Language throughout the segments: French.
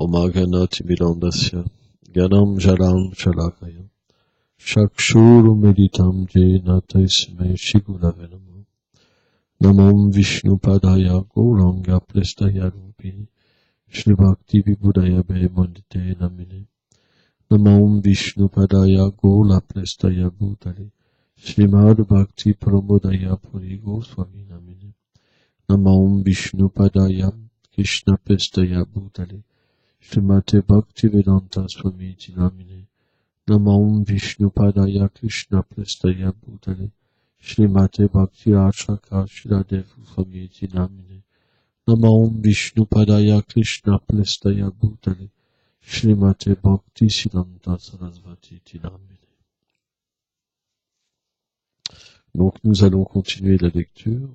Omaganati Milandasya Ganam Jalam Shalakaya Shakshuru Meditam Jena Taisme Shigulavenam Namam Vishnu Padaya Gauranga Plestaya Rupi Shri Bhakti Vibhudaya Bhemandite Namine Namam Vishnu Padaya Gaula Plestaya Bhutale Srimad Bhakti Pramodaya Puri Goswami Namine Namam Vishnu Padaya Krishna Plestaya Bhutale Srimate Bhakti Vedanta Swami Namine Namam Vishnu Padaya Krishna Plestaya Bhutale Srimate Bhakti Achaka Shiradev Swami Namine Namam Vishnu Padaya Krishna Plestaya Bhutale Srimate Bhakti Siddhanta Sarasvati Namine. Donc nous allons continuer la lecture.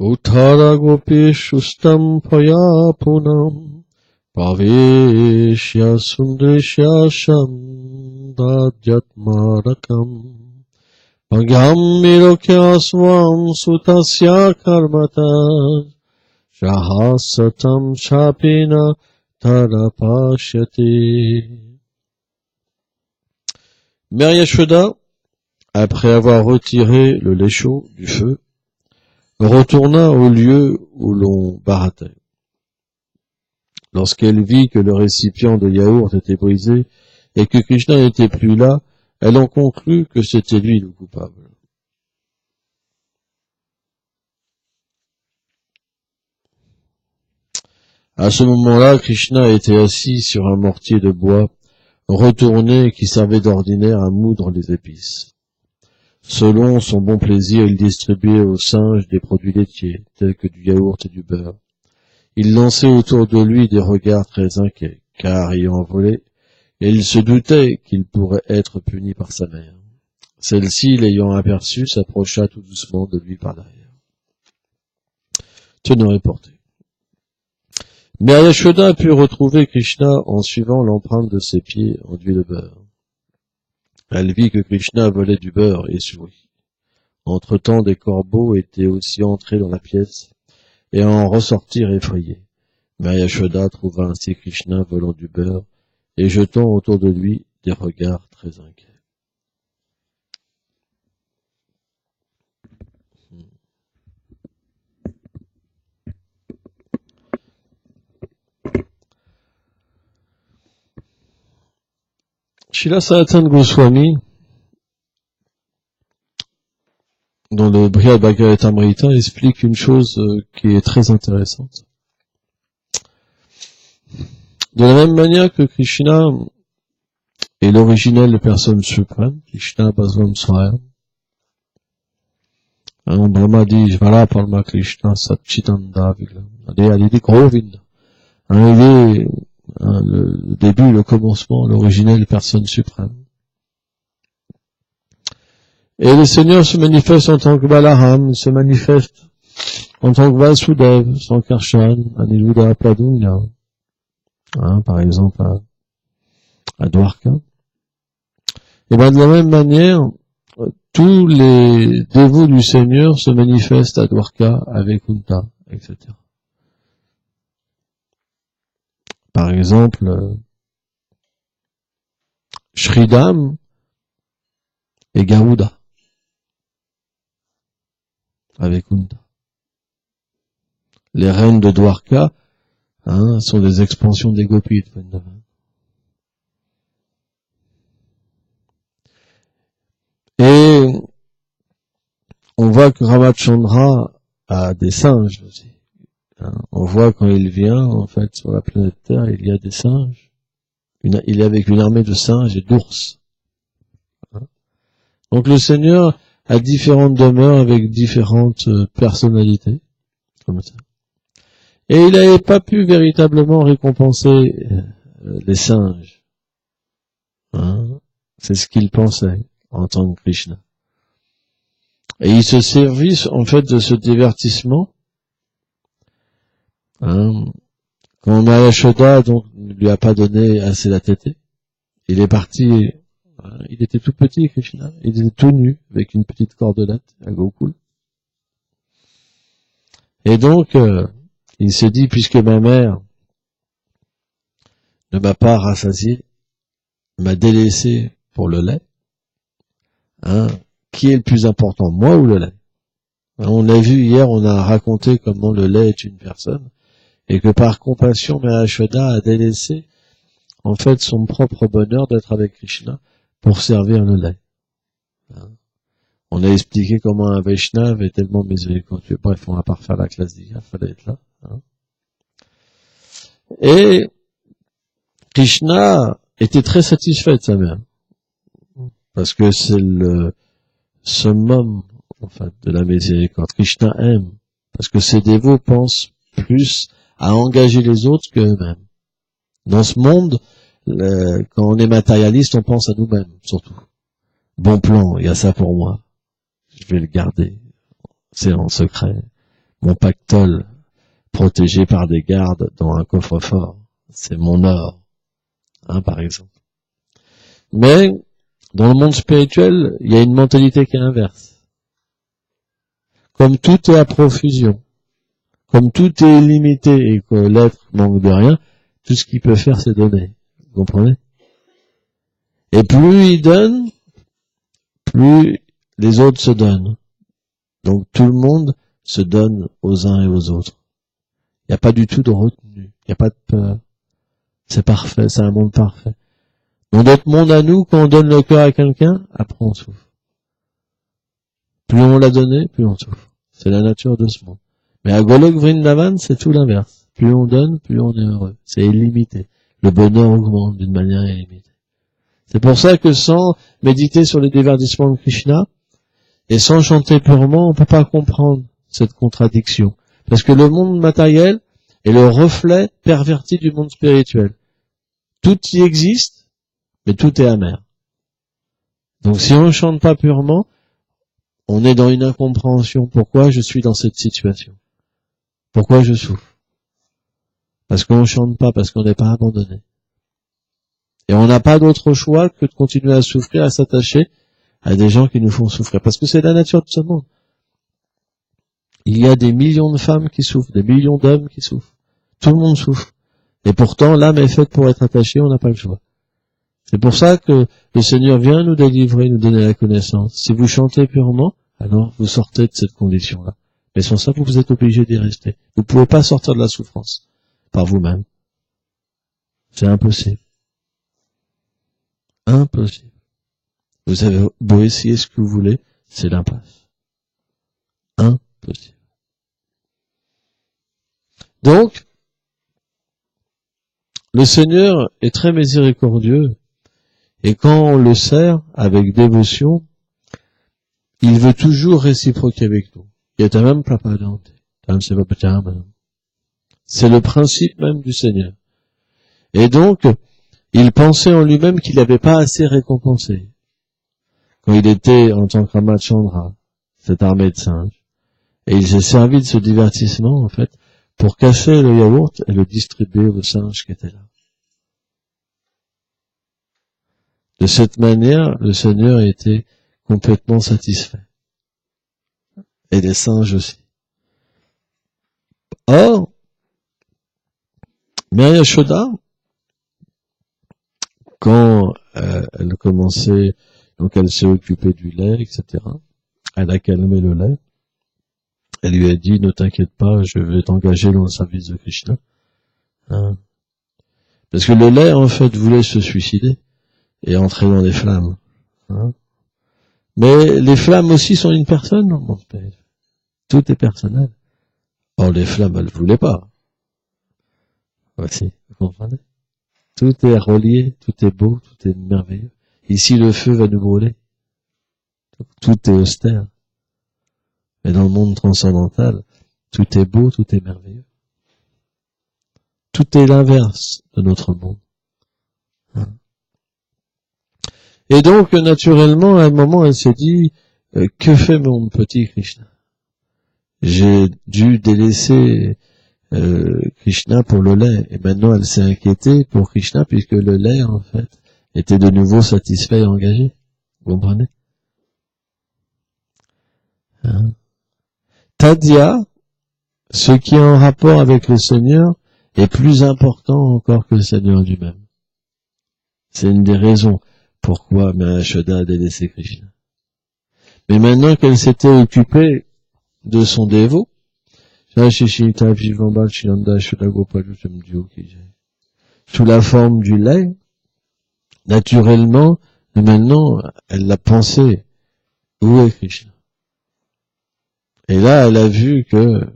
Uttara gopishustam paya punam paveshya sundrishya shandadyatmarakam pagyam mirokya swam sutasya karmata shahasatam shapina tarapashyate. Mère Yashoda, après avoir retiré le lait chaud du feu, retourna au lieu où l'on barattait. Lorsqu'elle vit que le récipient de yaourt était brisé et que Krishna n'était plus là, elle en conclut que c'était lui le coupable. À ce moment-là, Krishna était assis sur un mortier de bois retourné qui servait d'ordinaire à moudre les épices. Selon son bon plaisir, il distribuait aux singes des produits laitiers, tels que du yaourt et du beurre. Il lançait autour de lui des regards très inquiets, car ayant volé, il se doutait qu'il pourrait être puni par sa mère. Celle-ci, l'ayant aperçu, s'approcha tout doucement de lui par derrière. Tenez reporté. Mère Yashoda put retrouver Krishna en suivant l'empreinte de ses pieds enduits de beurre. Elle vit que Krishna volait du beurre et sourit. Entre-temps, des corbeaux étaient aussi entrés dans la pièce et en ressortirent effrayés. Mère Yashoda trouva ainsi Krishna volant du beurre et jetant autour de lui des regards très inquiets. Srila Sanatana Goswami, dans le Brihad Bhagavatamrita, explique une chose qui est très intéressante. De la même manière que Krishna est l'originelle personne suprême, Krishna Bhasvam Swayam, Brahma dit, Jvala Parma Krishna Satchitanda Viglam, il dit Govinda, le début, le commencement, l'originelle personne suprême. Et le Seigneur se manifeste en tant que Balaram, il se manifeste en tant que Vasudev, Sankarshan, Aniruddha, Pradyumna, par exemple à Dwarka. Et bien de la même manière, tous les dévots du Seigneur se manifestent à Dwarka avec Kunta, etc. Par exemple, Shridam et Garuda avec Kunta. Les reines de Dwarka sont des expansions des gopis de Vrindavan. Et on voit que Ramachandra a des singes aussi. On voit quand il vient, en fait, sur la planète Terre, il y a des singes. Il est avec une armée de singes et d'ours. Donc le Seigneur a différentes demeures avec différentes personnalités, comme ça. Et il n'avait pas pu véritablement récompenser les singes. C'est ce qu'il pensait en tant que Krishna. Et il se servit, en fait, de ce divertissement, hein. Quand Mahayashoda, donc, ne lui a pas donné assez la tétée, il est parti, hein, il était tout petit, Krishna, il était tout nu, avec une petite cordelette à Gokul. Et donc, il s'est dit, puisque ma mère ne m'a pas rassasié, m'a délaissé pour le lait, hein, qui est le plus important, moi ou le lait? On l'a vu hier, on a raconté comment le lait est une personne, et que par compassion, Mahayashoda a délaissé, en fait, son propre bonheur d'être avec Krishna pour servir le lait. Hein. On a expliqué comment un Vaishnav est tellement miséricordieux. Bref, on va pas refaire la classe d'hier, il fallait être là. Hein. Et Krishna était très satisfait de sa mère, parce que c'est le summum, en fait, de la miséricorde. Krishna aime, parce que ses dévots pensent plus à engager les autres qu'eux-mêmes. Dans ce monde, quand on est matérialiste, on pense à nous-mêmes, surtout. Bon plan, il y a ça pour moi. Je vais le garder. C'est en secret. Mon pactole, protégé par des gardes dans un coffre-fort. C'est mon or. Hein, par exemple. Mais, dans le monde spirituel, il y a une mentalité qui est inverse. Comme tout est à profusion, comme tout est illimité et que l'être manque de rien, tout ce qu'il peut faire, c'est donner. Vous comprenez? Et plus il donne, plus les autres se donnent. Donc tout le monde se donne aux uns et aux autres. Il n'y a pas du tout de retenue. Il n'y a pas de peur. C'est parfait, c'est un monde parfait. Dans notre monde à nous, quand on donne le cœur à quelqu'un, après on souffre. Plus on l'a donné, plus on souffre. C'est la nature de ce monde. Mais à Golok Vrindavan, c'est tout l'inverse. Plus on donne, plus on est heureux. C'est illimité. Le bonheur augmente d'une manière illimitée. C'est pour ça que sans méditer sur les divertissements de Krishna, et sans chanter purement, on ne peut pas comprendre cette contradiction. Parce que le monde matériel est le reflet perverti du monde spirituel. Tout y existe, mais tout est amer. Donc si on ne chante pas purement, on est dans une incompréhension. Pourquoi je suis dans cette situation? Pourquoi je souffre? Parce qu'on ne chante pas, parce qu'on n'est pas abandonné. Et on n'a pas d'autre choix que de continuer à souffrir, à s'attacher à des gens qui nous font souffrir. Parce que c'est la nature de ce monde. Il y a des millions de femmes qui souffrent, des millions d'hommes qui souffrent. Tout le monde souffre. Et pourtant, l'âme est faite pour être attachée, on n'a pas le choix. C'est pour ça que le Seigneur vient nous délivrer, nous donner la connaissance. Si vous chantez purement, alors vous sortez de cette condition-là. Mais sans ça, vous êtes obligé d'y rester. Vous ne pouvez pas sortir de la souffrance par vous-même. C'est impossible. Impossible. Vous avez beau essayer ce que vous voulez, c'est l'impasse. Impossible. Donc, le Seigneur est très miséricordieux, et quand on le sert avec dévotion, il veut toujours réciproquer avec nous. C'est le principe même du Seigneur. Et donc, il pensait en lui-même qu'il n'avait pas assez récompensé. Quand il était en tant que Ramachandra, cette armée de singes, et il s'est servi de ce divertissement, en fait, pour cacher le yaourt et le distribuer aux singes qui étaient là. De cette manière, le Seigneur était complètement satisfait. Et les singes aussi. Or, Mahayashoda, quand elle commençait, donc elle s'est occupée du lait, etc., elle a calmé le lait, elle lui a dit, ne t'inquiète pas, je vais t'engager dans le service de Krishna. Hein. Parce que le lait, en fait, voulait se suicider et entrer dans les flammes. Hein. Mais les flammes aussi sont une personne dans le monde spirituel. Tout est personnel. Or, les flammes, elles ne voulaient pas. Voici, vous comprenez? Tout est relié, tout est beau, tout est merveilleux. Ici, le feu va nous brûler. Tout est austère. Mais dans le monde transcendantal, tout est beau, tout est merveilleux. Tout est l'inverse de notre monde. Et donc, naturellement, à un moment, elle s'est dit, que fait mon petit Krishna? J'ai dû délaisser Krishna pour le lait, et maintenant elle s'est inquiétée pour Krishna puisque le lait en fait était de nouveau satisfait et engagé. Vous comprenez? Hein? Tadya, ce qui est en rapport avec le Seigneur est plus important encore que le Seigneur lui-même. C'est une des raisons pourquoi Mahashoda a délaissé Krishna. Mais maintenant qu'elle s'était occupée de son dévot, sous la forme du lait, naturellement, maintenant, elle l'a pensé, où est Krishna? Et là, elle a vu que,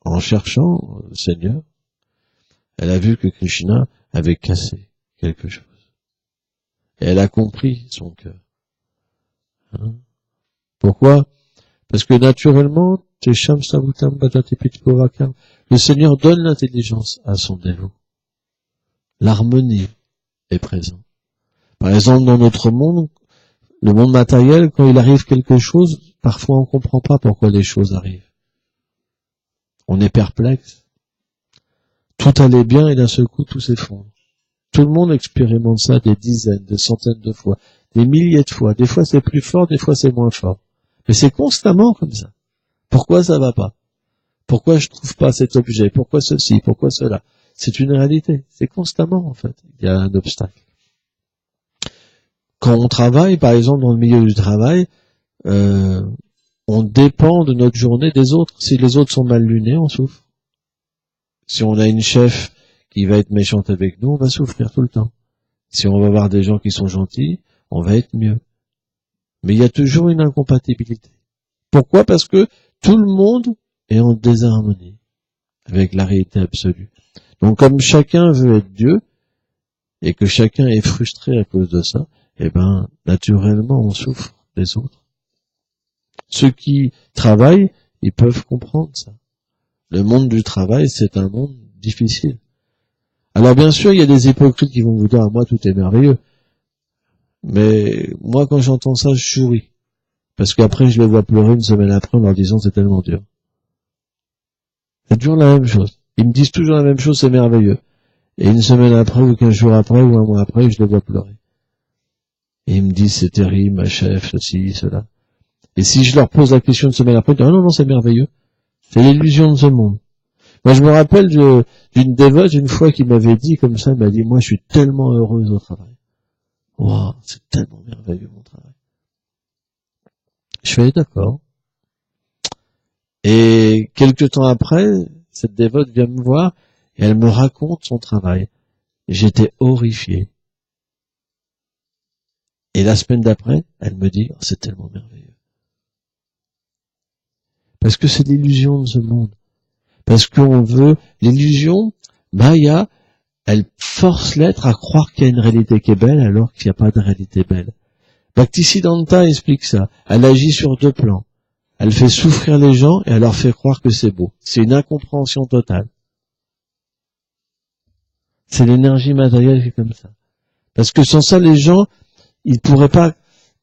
en cherchant le Seigneur, elle a vu que Krishna avait cassé quelque chose. Et elle a compris son cœur. Hein? Pourquoi? Parce que naturellement, le Seigneur donne l'intelligence à son dévot. L'harmonie est présente. Par exemple, dans notre monde, le monde matériel, quand il arrive quelque chose, parfois on ne comprend pas pourquoi les choses arrivent. On est perplexe. Tout allait bien et d'un seul coup, tout s'effondre. Tout le monde expérimente ça des dizaines, des centaines de fois, des milliers de fois. Des fois c'est plus fort, des fois c'est moins fort. Mais c'est constamment comme ça. Pourquoi ça va pas? Pourquoi je trouve pas cet objet? Pourquoi ceci? Pourquoi cela? C'est une réalité. C'est constamment, en fait. Il y a un obstacle. Quand on travaille, par exemple, dans le milieu du travail, on dépend de notre journée des autres. Si les autres sont mal lunés, on souffre. Si on a une chef qui va être méchante avec nous, on va souffrir tout le temps. Si on va voir des gens qui sont gentils, on va être mieux. Mais il y a toujours une incompatibilité. Pourquoi? Parce que tout le monde est en désharmonie avec la réalité absolue. Donc comme chacun veut être Dieu, et que chacun est frustré à cause de ça, eh ben, naturellement, on souffre des autres. Ceux qui travaillent, ils peuvent comprendre ça. Le monde du travail, c'est un monde difficile. Alors bien sûr, il y a des hypocrites qui vont vous dire, ah, moi, tout est merveilleux. Mais moi, quand j'entends ça, je souris. Parce qu'après, je les vois pleurer une semaine après en leur disant, c'est tellement dur. C'est toujours la même chose. Ils me disent toujours la même chose, c'est merveilleux. Et une semaine après, ou 15 jours après, ou un mois après, je les vois pleurer. Et ils me disent, c'est terrible, ma chef, ceci, cela. Et si je leur pose la question une semaine après, ils disent, ah non, non, c'est merveilleux. C'est l'illusion de ce monde. Moi, je me rappelle d'une dévote, une fois, qui m'avait dit comme ça, elle m'a dit, moi, je suis tellement heureuse au travail. Waouh, c'est tellement merveilleux, mon travail. Je fais d'accord. Et quelque temps après, cette dévote vient me voir, et elle me raconte son travail. J'étais horrifié. Et la semaine d'après, elle me dit, oh, c'est tellement merveilleux. Parce que c'est l'illusion de ce monde. Parce qu'on veut, l'illusion, Maya, elle force l'être à croire qu'il y a une réalité qui est belle alors qu'il n'y a pas de réalité belle. Bhaktisiddhanta explique ça. Elle agit sur deux plans. Elle fait souffrir les gens et elle leur fait croire que c'est beau. C'est une incompréhension totale. C'est l'énergie matérielle qui est comme ça. Parce que sans ça, les gens, ils pourraient pas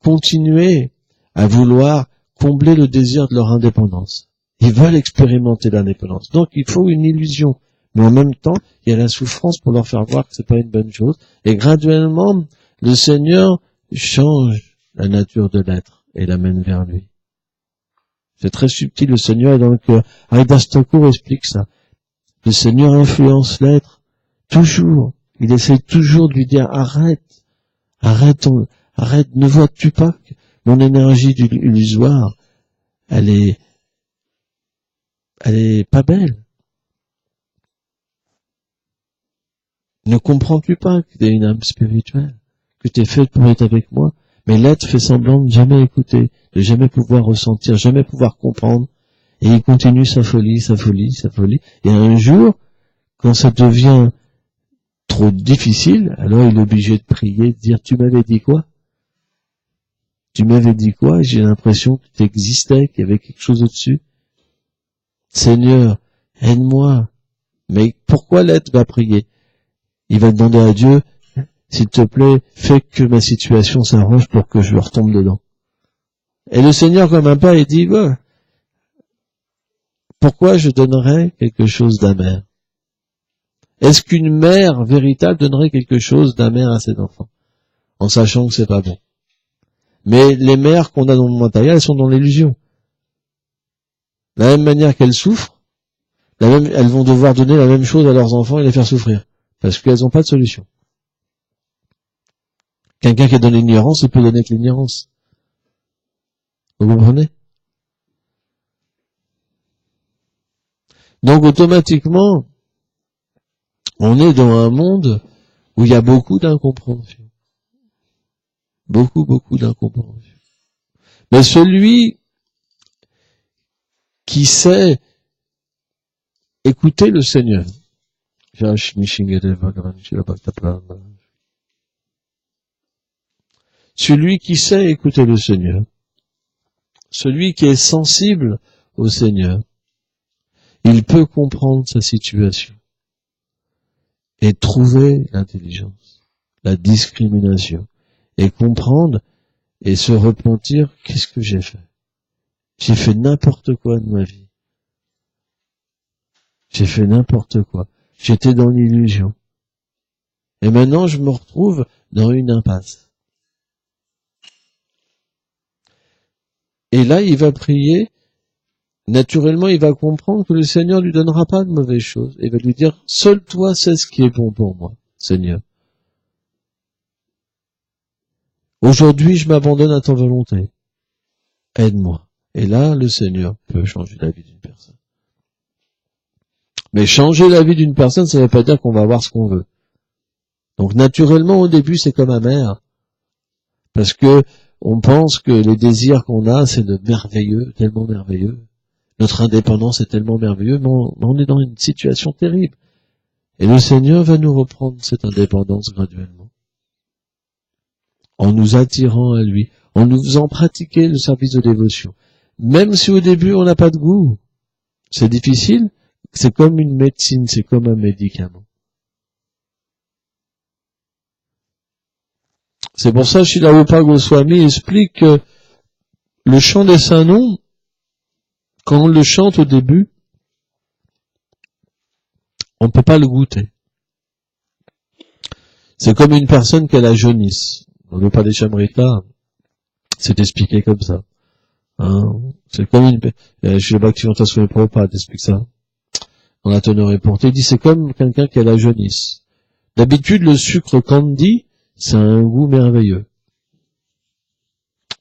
continuer à vouloir combler le désir de leur indépendance. Ils veulent expérimenter l'indépendance. Donc, il faut une illusion. Mais en même temps, il y a la souffrance pour leur faire voir que c'est pas une bonne chose. Et graduellement, le Seigneur change la nature de l'être et l'amène vers lui. C'est très subtil, le Seigneur, et donc Haridas Thakur explique ça. Le Seigneur influence l'être toujours. Il essaie toujours de lui dire, arrête, ne vois-tu pas que mon énergie illusoire, elle est pas belle. Ne comprends-tu pas que tu es une âme spirituelle, que tu es faite pour être avec moi? Mais l'être fait semblant de jamais écouter, de jamais pouvoir ressentir, jamais pouvoir comprendre. Et il continue sa folie. Et un jour, quand ça devient trop difficile, alors il est obligé de prier, de dire, tu m'avais dit quoi? Tu m'avais dit quoi? J'ai l'impression que tu existais, qu'il y avait quelque chose au-dessus. Seigneur, aide-moi. Mais pourquoi l'être va prier? Il va demander à Dieu, s'il te plaît, fais que ma situation s'arrange pour que je retombe dedans. Et le Seigneur, comme un père, il dit, bah, pourquoi je donnerais quelque chose d'amer? Est-ce qu'une mère véritable donnerait quelque chose d'amer à ses enfants, en sachant que c'est pas bon? Mais les mères qu'on a dans le monde matériel, elles sont dans l'illusion. De la même manière qu'elles souffrent, elles vont devoir donner la même chose à leurs enfants et les faire souffrir, parce qu'elles n'ont pas de solution. Quelqu'un qui est dans l'ignorance, il peut donner que l'ignorance. Vous comprenez? Donc automatiquement, on est dans un monde où il y a beaucoup d'incompréhension. Beaucoup d'incompréhension. Mais celui qui sait écouter le Seigneur, celui qui sait écouter le Seigneur, celui qui est sensible au Seigneur, il peut comprendre sa situation et trouver l'intelligence, la discrimination, et comprendre et se repentir, qu'est-ce que j'ai fait? J'ai fait n'importe quoi de ma vie. J'ai fait n'importe quoi. J'étais dans l'illusion. Et maintenant, je me retrouve dans une impasse. Et là, il va prier. Naturellement, il va comprendre que le Seigneur lui donnera pas de mauvaises choses. Il va lui dire, seul toi sais ce qui est bon pour moi, Seigneur. Aujourd'hui, je m'abandonne à ta volonté. Aide-moi. Et là, le Seigneur peut changer la vie d'une personne. Mais changer la vie d'une personne, ça ne veut pas dire qu'on va avoir ce qu'on veut. Donc naturellement, au début, c'est comme amer. Parce que on pense que les désirs qu'on a, c'est de merveilleux, tellement merveilleux. Notre indépendance est tellement merveilleuse, mais on est dans une situation terrible. Et le Seigneur va nous reprendre cette indépendance graduellement. En nous attirant à lui, en nous faisant pratiquer le service de dévotion. Même si au début, on n'a pas de goût. C'est difficile. C'est comme une médecine, c'est comme un médicament. C'est pour ça que Srila Rupa Goswami explique que le chant des saints noms, quand on le chante au début, on ne peut pas le goûter. C'est comme une personne qui a la jaunisse. Dans le Padeshamrita, c'est expliqué comme ça. Hein, c'est comme une... Chez Bhaktivedanta Swami Prabhupada explique ça. On a tenu porté. Il dit c'est comme quelqu'un qui a la jaunisse. D'habitude, le sucre candy, c'est un goût merveilleux.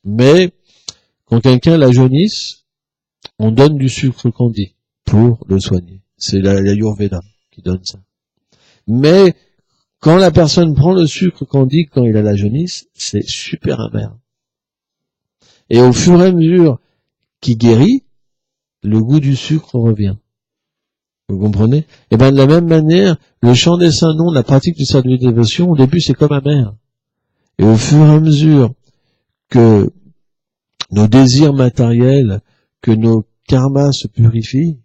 Mais, quand quelqu'un a la jaunisse, on donne du sucre candy pour le soigner. C'est l'Ayurveda qui donne ça. Mais, quand la personne prend le sucre candy, quand il a la jaunisse, c'est super amer. Et au fur et à mesure qu'il guérit, le goût du sucre revient. Vous comprenez? Et bien de la même manière, le chant des saints noms, la pratique du service de dévotion, au début c'est comme amer. Et au fur et à mesure que nos désirs matériels, que nos karmas se purifient,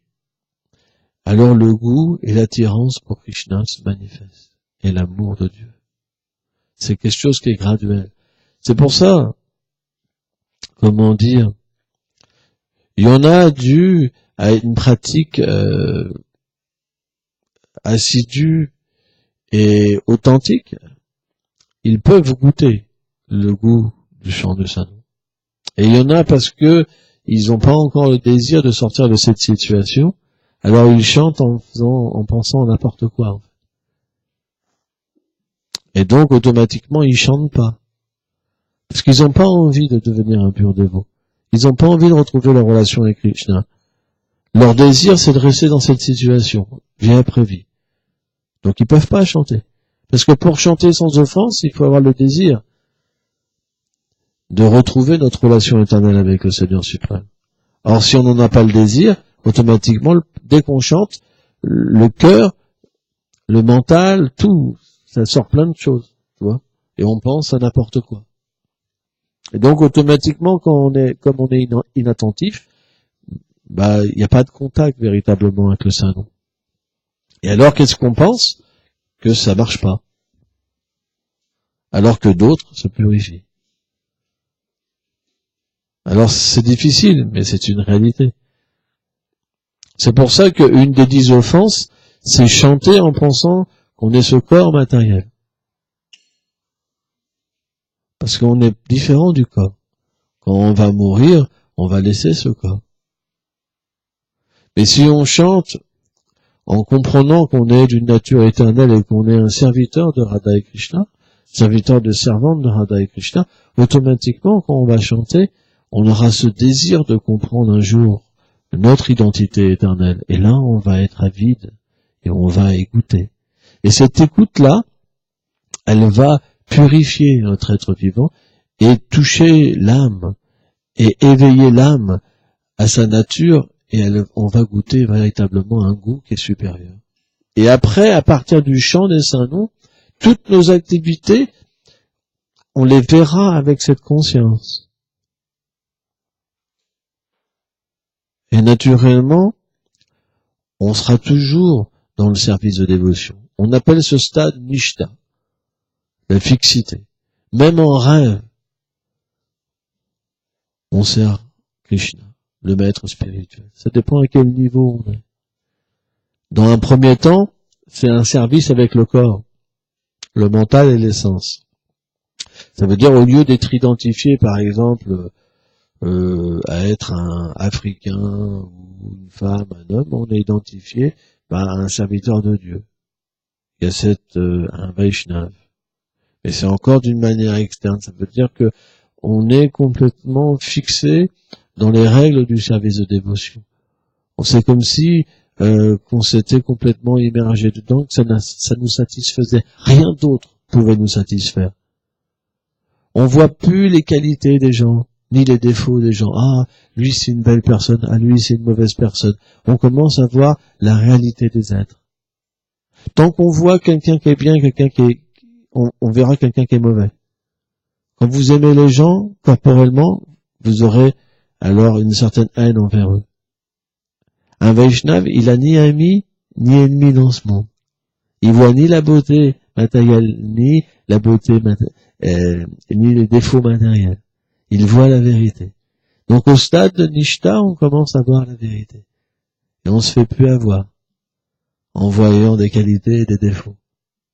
alors le goût et l'attirance pour Krishna se manifestent. Et l'amour de Dieu. C'est quelque chose qui est graduel. C'est pour ça, comment dire, il y en a dû à une pratique assidue et authentique, ils peuvent goûter le goût du chant de saint nom. Et il y en a parce que ils n'ont pas encore le désir de sortir de cette situation, alors ils chantent en pensant à n'importe quoi. En fait. Et donc automatiquement ils chantent pas. Parce qu'ils n'ont pas envie de devenir un pur dévot. Ils n'ont pas envie de retrouver leur relation avec Krishna. Leur désir c'est de rester dans cette situation, vie après vie. Donc ils peuvent pas chanter. Parce que pour chanter sans offense, il faut avoir le désir de retrouver notre relation éternelle avec le Seigneur suprême. Or, si on n'en a pas le désir, automatiquement, dès qu'on chante, le cœur, le mental, tout, ça sort plein de choses, tu vois. Et on pense à n'importe quoi. Et donc, automatiquement, comme on est inattentif, bah, il n'y a pas de contact véritablement avec le Saint-Nom. Et alors, qu'est-ce qu'on pense? Que ça marche pas. Alors que d'autres se purifient. Alors c'est difficile, mais c'est une réalité. C'est pour ça qu'une des 10 offenses, c'est chanter en pensant qu'on est ce corps matériel. Parce qu'on est différent du corps. Quand on va mourir, on va laisser ce corps. Mais si on chante en comprenant qu'on est d'une nature éternelle et qu'on est un serviteur de Radha et Krishna, serviteur de servante de Radha et Krishna, automatiquement, quand on va chanter, on aura ce désir de comprendre un jour notre identité éternelle. Et là, on va être avide et on va écouter. Et cette écoute-là, elle va purifier notre être vivant et toucher l'âme et éveiller l'âme à sa nature et on va goûter véritablement un goût qui est supérieur. Et après, à partir du chant des saints noms, toutes nos activités, on les verra avec cette conscience. Et naturellement, on sera toujours dans le service de dévotion. On appelle ce stade nishta, la fixité. Même en rêve, on sert Krishna, le maître spirituel. Ça dépend à quel niveau on est. Dans un premier temps, c'est un service avec le corps, le mental et l'essence. Ça veut dire au lieu d'être identifié, par exemple, à être un Africain ou une femme, un homme, on est identifié à un serviteur de Dieu. Il y a un Vaishnav. Mais c'est encore d'une manière externe. Ça veut dire que on est complètement fixé dans les règles du service de dévotion. C'est comme si qu'on s'était complètement immergé dedans, que ça nous satisfaisait. Rien d'autre pouvait nous satisfaire. On voit plus les qualités des gens, ni les défauts des gens. Ah, lui c'est une belle personne, ah lui c'est une mauvaise personne. On commence à voir la réalité des êtres. Tant qu'on voit quelqu'un qui est bien, on verra quelqu'un qui est mauvais. Quand vous aimez les gens, corporellement, vous aurez alors une certaine haine envers eux. Un Vaishnav, il a ni ami, ni ennemi dans ce monde. Il voit ni la beauté matérielle, ni la beauté ni les défauts matériels. Il voit la vérité. Donc au stade de Nishta, on commence à voir la vérité. Et on se fait plus avoir en voyant des qualités et des défauts.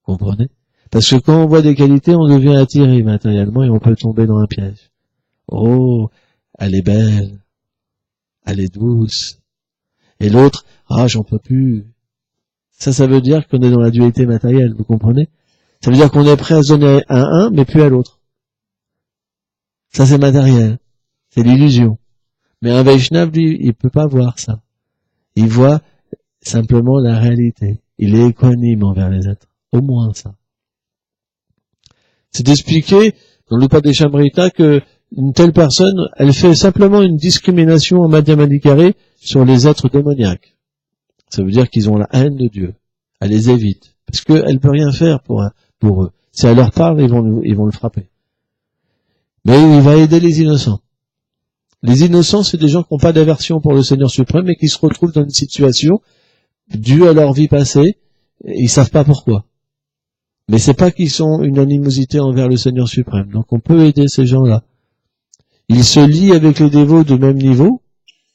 Vous comprenez? Parce que quand on voit des qualités, on devient attiré matériellement et on peut tomber dans un piège. Oh, elle est belle, elle est douce. Et l'autre, ah, j'en peux plus. Ça veut dire qu'on est dans la dualité matérielle, vous comprenez? Ça veut dire qu'on est prêt à se donner à un, mais plus à l'autre. Ça, c'est matériel. C'est l'illusion. Mais un Vaishnav, lui, il peut pas voir ça. Il voit simplement la réalité. Il est équanime envers les êtres. Au moins ça. C'est d'expliquer dans l'Upadeshamrita que une telle personne, elle fait simplement une discrimination en Madhyamadikare sur les êtres démoniaques. Ça veut dire qu'ils ont la haine de Dieu. Elle les évite. Parce qu'elle peut rien faire pour eux. Si elle leur parle, ils vont le frapper. Mais il va aider les innocents. Les innocents, c'est des gens qui n'ont pas d'aversion pour le Seigneur suprême et qui se retrouvent dans une situation due à leur vie passée, et ils savent pas pourquoi. Mais c'est pas qu'ils ont une animosité envers le Seigneur suprême. Donc on peut aider ces gens-là. Ils se lient avec les dévots de même niveau,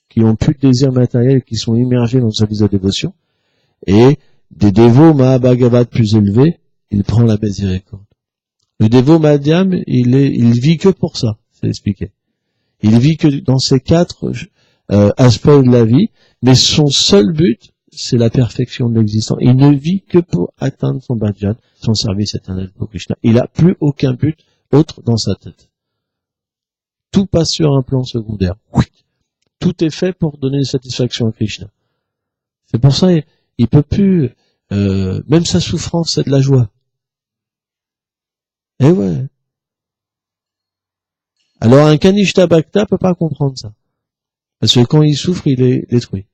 qui ont plus de désir matériel, qui sont immergés dans le service de dévotion, et des dévots Mahabhagavat plus élevés, il prend la miséricorde. Le dévot Madhyam, il vit que pour ça, c'est expliqué. Il vit que dans ces 4 aspects de la vie, mais son seul but, c'est la perfection de l'existence. Il ne vit que pour atteindre son bhajan, son service éternel pour Krishna. Il n'a plus aucun but autre dans sa tête. Tout passe sur un plan secondaire. Oui. Tout est fait pour donner satisfaction à Krishna. C'est pour ça il peut plus, même sa souffrance, c'est de la joie. Eh ouais. Alors un Kanishta Bhakta peut pas comprendre ça. Parce que quand il souffre, il est détruit.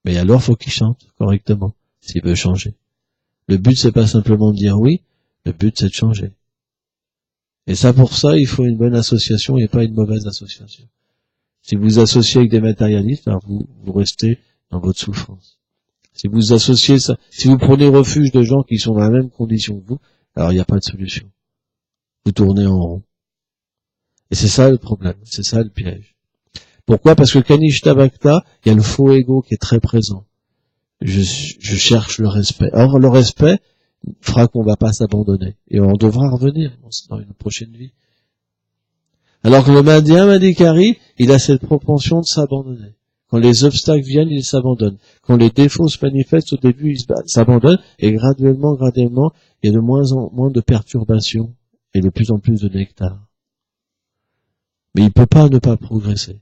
Mais alors, faut qu'il chante correctement, s'il veut changer. Le but, c'est pas simplement de dire oui, le but, c'est de changer. Et ça, pour ça, il faut une bonne association et pas une mauvaise association. Si vous associez avec des matérialistes, alors vous restez dans votre souffrance. Si vous associez ça, si vous prenez refuge de gens qui sont dans la même condition que vous, alors il n'y a pas de solution. Vous tournez en rond. Et c'est ça le problème, c'est ça le piège. Pourquoi? Parce que Kanishta Bhakta, il y a le faux ego qui est très présent. Je cherche le respect. Or, le respect fera qu'on va pas s'abandonner. Et on devra revenir dans une prochaine vie. Alors que le Madhyam Adhikari, il a cette propension de s'abandonner. Quand les obstacles viennent, il s'abandonne. Quand les défauts se manifestent au début, il s'abandonne. Et graduellement, il y a de moins en moins de perturbations et de plus en plus de nectar. Mais il peut pas ne pas progresser.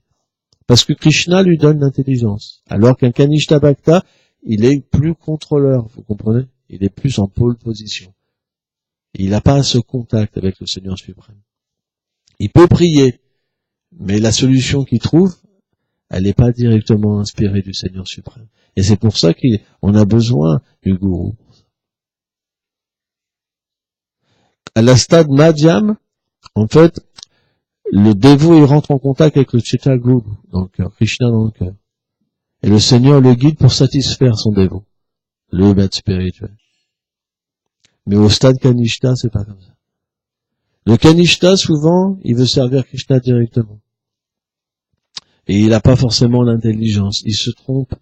Parce que Krishna lui donne l'intelligence. Alors qu'un Kanishta Bhakta, il est plus contrôleur, vous comprenez? Il est plus en pôle position. Il n'a pas ce contact avec le Seigneur suprême. Il peut prier, mais la solution qu'il trouve, elle n'est pas directement inspirée du Seigneur suprême. Et c'est pour ça qu'on a besoin du gourou. À la stade Madhyam, en fait, le dévot, il rentre en contact avec le Chitta Guru dans le cœur, Krishna dans le cœur. Et le Seigneur le guide pour satisfaire son dévot, le maître spirituel. Mais au stade Kanishta, c'est pas comme ça. Le Kanishta, souvent, il veut servir Krishna directement. Et il n'a pas forcément l'intelligence. Il se trompe.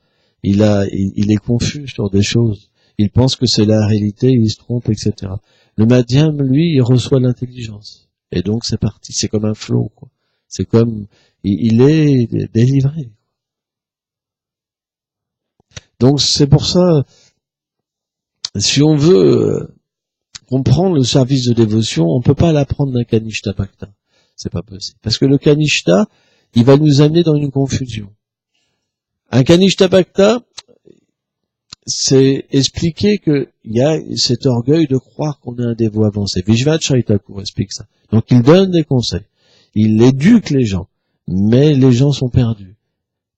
Il est confus sur des choses. Il pense que c'est la réalité, il se trompe, etc. Le Madhyam, lui, il reçoit l'intelligence. Et donc, c'est parti. C'est comme un flot, quoi. C'est comme, il est délivré. Donc, c'est pour ça, si on veut comprendre le service de dévotion, on peut pas l'apprendre d'un Kanishta Bhakta. C'est pas possible. Parce que le Kanishta, il va nous amener dans une confusion. Un Kanishta Bhakta, c'est expliquer qu'il y a cet orgueil de croire qu'on est un dévot avancé. Vishvacharya Thakur explique ça. Donc il donne des conseils. Il éduque les gens. Mais les gens sont perdus.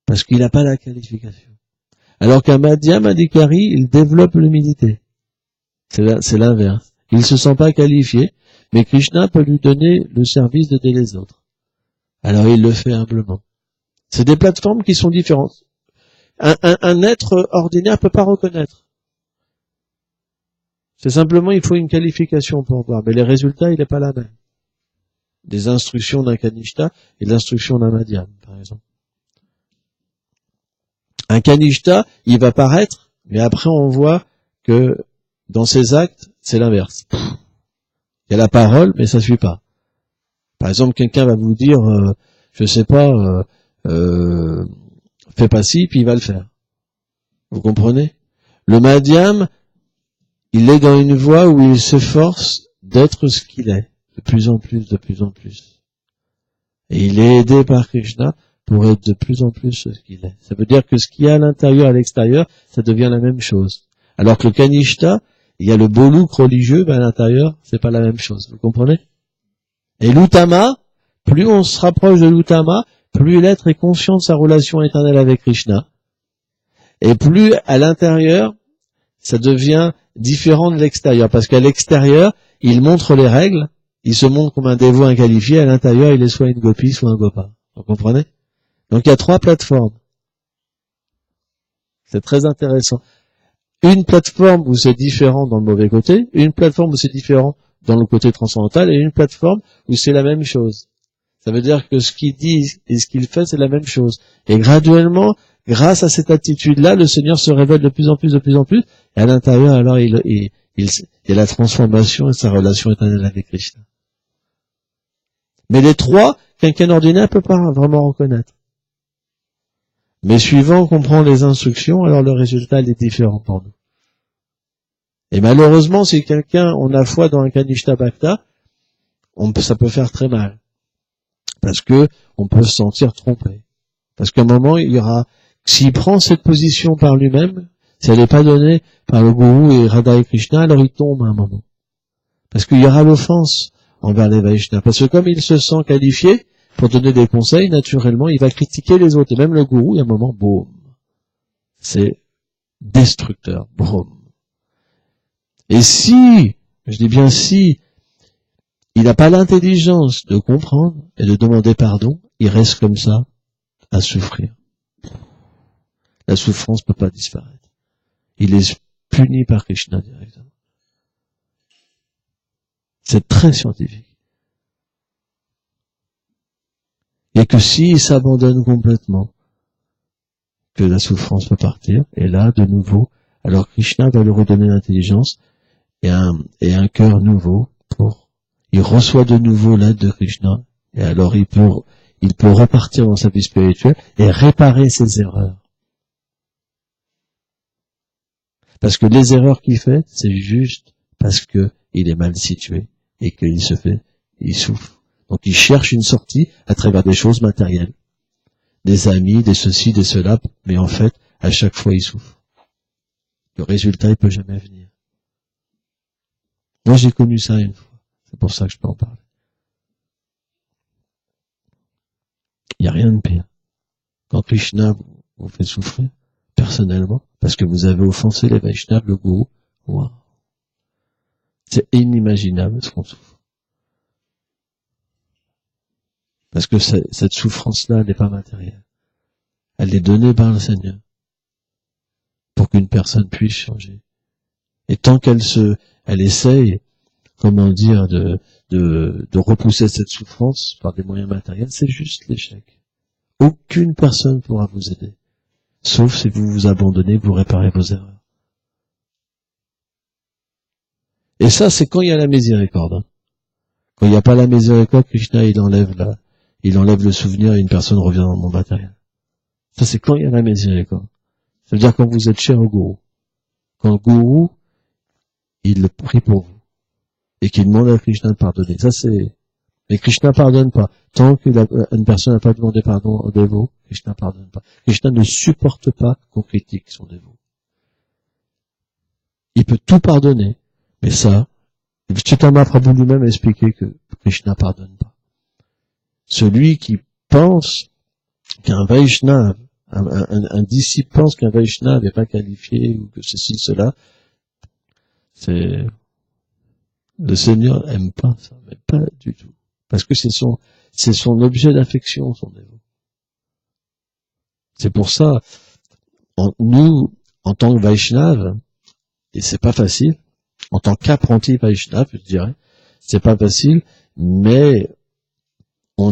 Parce qu'il n'a pas la qualification. Alors qu'un Madhyam Adhikari, il développe l'humilité. C'est l'inverse. Il se sent pas qualifié, mais Krishna peut lui donner le service d'aider les autres. Alors il le fait humblement. C'est des plateformes qui sont différentes. Un être ordinaire peut pas reconnaître. C'est simplement, il faut une qualification pour voir. Mais les résultats, il n'est pas la même. Des instructions d'un Kanishta et l'instruction d'un Madhyam, par exemple. Un Kanishta, il va paraître, mais après on voit que dans ses actes, c'est l'inverse. Il y a la parole, mais ça suit pas. Par exemple, quelqu'un va vous dire, je sais pas, fais pas ci, puis il va le faire. Vous comprenez? Le Madhyam, il est dans une voie où il s'efforce d'être ce qu'il est, de plus en plus, de plus en plus. Et il est aidé par Krishna pour être de plus en plus ce qu'il est. Ça veut dire que ce qu'il y a à l'intérieur et à l'extérieur, ça devient la même chose. Alors que le Kanishta, il y a le beau look religieux, mais à l'intérieur, c'est pas la même chose. Vous comprenez? Et l'Uttama, plus on se rapproche de l'Uttama, plus l'être est conscient de sa relation éternelle avec Krishna. Et plus à l'intérieur, ça devient différent de l'extérieur. Parce qu'à l'extérieur, il montre les règles, il se montre comme un dévot inqualifié, à l'intérieur, il est soit une gopi, soit un gopa. Vous comprenez? Donc il y a 3 plateformes. C'est très intéressant. Une plateforme où c'est différent dans le mauvais côté, une plateforme où c'est différent dans le côté transcendantal, et une plateforme où c'est la même chose. Ça veut dire que ce qu'il dit et ce qu'il fait, c'est la même chose. Et graduellement, grâce à cette attitude-là, le Seigneur se révèle de plus en plus, et à l'intérieur, alors, il y a la transformation et sa relation éternelle avec Krishna. Mais les 3, quelqu'un ordinaire ne peut pas vraiment reconnaître. Mais suivant qu'on prend les instructions, alors le résultat il est différent pour nous. Et malheureusement, si quelqu'un, on a foi dans un Kanishta Bhakta, ça peut faire très mal. Parce que on peut se sentir trompé. Parce qu'à un moment, il y aura, s'il prend cette position par lui-même, si elle n'est pas donnée par le gourou et Radha et Krishna, alors il tombe à un moment. Parce qu'il y aura l'offense envers les Vaishnavas. Parce que comme il se sent qualifié pour donner des conseils, naturellement, il va critiquer les autres. Et même le gourou, il y a un moment, boum. C'est destructeur. Boum. Et si, je dis bien si, il n'a pas l'intelligence de comprendre et de demander pardon, il reste comme ça à souffrir. La souffrance ne peut pas disparaître. Il est puni par Krishna directement. C'est très scientifique. Et que s'il s'abandonne complètement, que la souffrance peut partir, et là, de nouveau, alors Krishna va lui redonner l'intelligence et un cœur nouveau il reçoit de nouveau l'aide de Krishna, et alors il peut repartir dans sa vie spirituelle et réparer ses erreurs. Parce que les erreurs qu'il fait, c'est juste parce que il est mal situé et qu'il il souffre. Donc il cherche une sortie à travers des choses matérielles. Des amis, des ceci, des cela, mais en fait, à chaque fois, il souffre. Le résultat, il peut jamais venir. Moi, j'ai connu ça une fois. C'est pour ça que je peux en parler. Il n'y a rien de pire. Quand Krishna vous fait souffrir, personnellement, parce que vous avez offensé les Vaishnavas, le gourou, wow. C'est inimaginable ce qu'on souffre. Parce que cette souffrance-là, elle n'est pas matérielle. Elle est donnée par le Seigneur pour qu'une personne puisse changer. Et tant qu'elle essaye, comment dire, de repousser cette souffrance par des moyens matériels, c'est juste l'échec. Aucune personne pourra vous aider. Sauf si vous vous abandonnez, vous réparez vos erreurs. Et ça, c'est quand il y a la miséricorde. Hein. Quand il n'y a pas la miséricorde, Krishna, il enlève le souvenir et une personne revient dans le monde matériel. Ça, c'est quand il y a la miséricorde. Ça veut dire quand vous êtes cher au gourou. Quand le gourou, il le prie pour vous. Et qu'il demande à Krishna de pardonner. Ça, c'est... Mais Krishna pardonne pas. Tant qu'une personne n'a pas demandé pardon au dévot, Krishna pardonne pas. Krishna ne supporte pas qu'on critique son dévot. Il peut tout pardonner. Mais ça, Chaitanya Prabhu lui-même a expliqué que Krishna pardonne pas. Celui qui pense qu'un Vaishnava, un disciple pense qu'un Vaishnava n'est pas qualifié ou que ceci, cela, le Seigneur aime pas ça, mais pas du tout. Parce que c'est son objet d'affection, son dévot. C'est pour ça, nous, en tant que Vaishnava, et c'est pas facile, en tant qu'apprenti Vaishnava, je dirais, c'est pas facile, mais on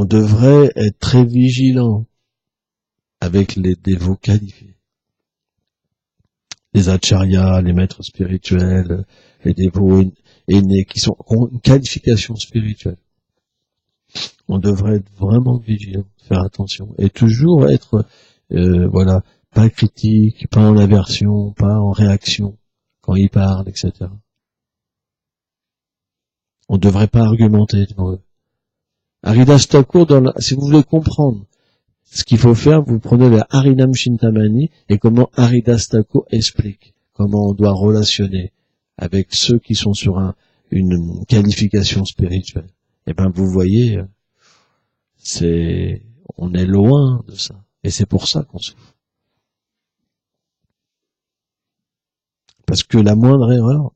devrait être très vigilant avec les dévots qualifiés. Les acharyas, les maîtres spirituels, les dévots aînés qui ont une qualification spirituelle. On devrait être vraiment vigilant, faire attention et toujours être, pas critique, pas en aversion, pas en réaction quand ils parlent, etc. On ne devrait pas argumenter devant eux. Haridas Thakur, si vous voulez comprendre ce qu'il faut faire, vous prenez le Harinam Chintamani et comment Haridas Thakur explique comment on doit relationner avec ceux qui sont sur une qualification spirituelle. Eh ben, vous voyez, on est loin de ça. Et c'est pour ça qu'on souffre. Parce que la moindre erreur,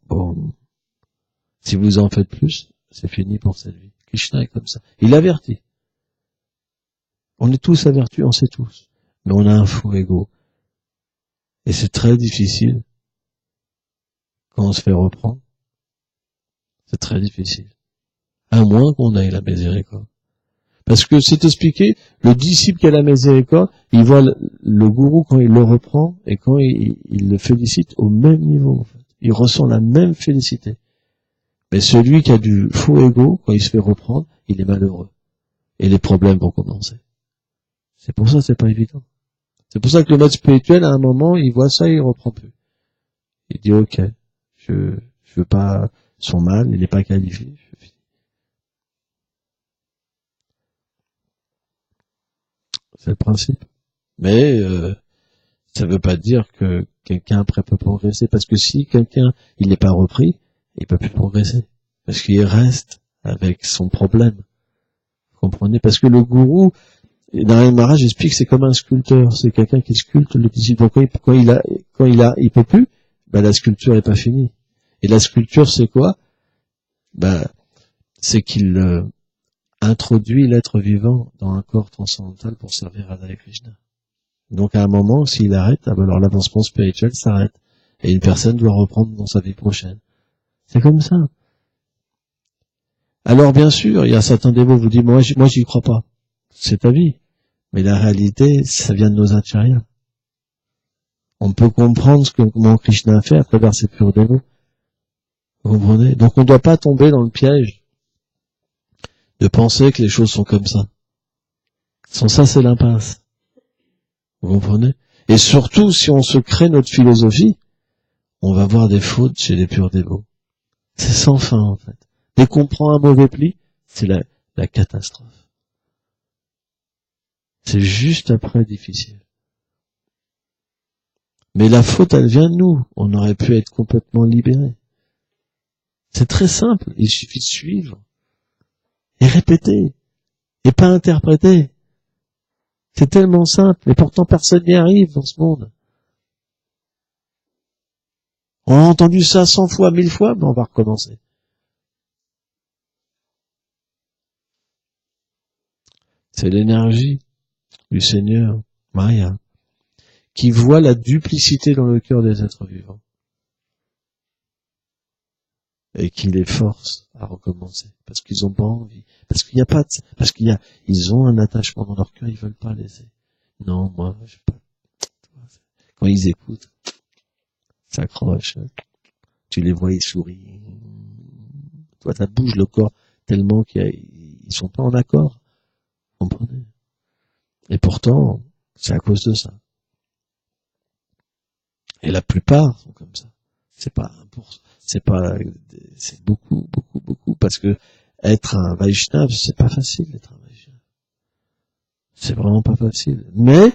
si vous en faites plus, c'est fini pour cette vie. Krishna est comme ça. Il avertit. On est tous avertis, on sait tous. Mais on a un faux ego. Et c'est très difficile quand on se fait reprendre. C'est très difficile. À moins qu'on ait la miséricorde. Parce que c'est expliqué, le disciple qui a la miséricorde, il voit le gourou quand il le reprend et quand il le félicite au même niveau, en fait. Il ressent la même félicité. Mais celui qui a du faux ego, quand il se fait reprendre, il est malheureux. Et les problèmes vont commencer. C'est pour ça que c'est pas évident. C'est pour ça que le maître spirituel, à un moment, il voit ça et il reprend plus. Il dit, ok, je veux pas son mal, il n'est pas qualifié. C'est le principe. Mais ça veut pas dire que quelqu'un après peut progresser. Parce que si quelqu'un, il n'est pas repris, il peut plus progresser. Parce qu'il reste avec son problème. Vous comprenez? Parce que le gourou, dans le Maharaj, explique que c'est comme un sculpteur. C'est quelqu'un qui sculpte le disciple. Donc quand il peut plus, la sculpture est pas finie. Et la sculpture, c'est quoi? C'est qu'il introduit l'être vivant dans un corps transcendantal pour servir Radha et Krishna. Donc à un moment, s'il arrête, alors l'avancement spirituel s'arrête. Et une personne doit reprendre dans sa vie prochaine. C'est comme ça. Alors bien sûr, il y a certains dévots qui vous disent, moi j'y crois pas. C'est ta vie. Mais la réalité, ça vient de nos acharya. On peut comprendre comment Krishna a fait à travers ses purs dévots. Vous comprenez? Donc on ne doit pas tomber dans le piège de penser que les choses sont comme ça. Sans ça, c'est l'impasse. Vous comprenez? Et surtout, si on se crée notre philosophie, on va voir des fautes chez les purs dévots. C'est sans fin, en fait. Dès qu'on prend un mauvais pli, c'est la catastrophe. C'est juste après difficile. Mais la faute, elle vient de nous. On aurait pu être complètement libéré. C'est très simple. Il suffit de suivre. Et répéter. Et pas interpréter. C'est tellement simple. Et pourtant, personne n'y arrive dans ce monde. On a entendu ça 100 fois, 1000 fois, mais on va recommencer. C'est l'énergie du Seigneur, Maya, qui voit la duplicité dans le cœur des êtres vivants et qui les force à recommencer parce qu'ils n'ont pas envie, parce qu'ils ont un attachement dans leur cœur, ils veulent pas laisser. Non, moi, je sais pas. Quand ils écoutent, ça accroche. Tu les vois, ils sourient. Toi, ça bouge le corps tellement qu'ils sont pas en accord. Vous comprenez? Et pourtant, c'est à cause de ça. Et la plupart sont comme ça. C'est beaucoup, parce que être un Vaishnav, c'est pas facile d'être un Vaishnav. C'est vraiment pas facile. Mais,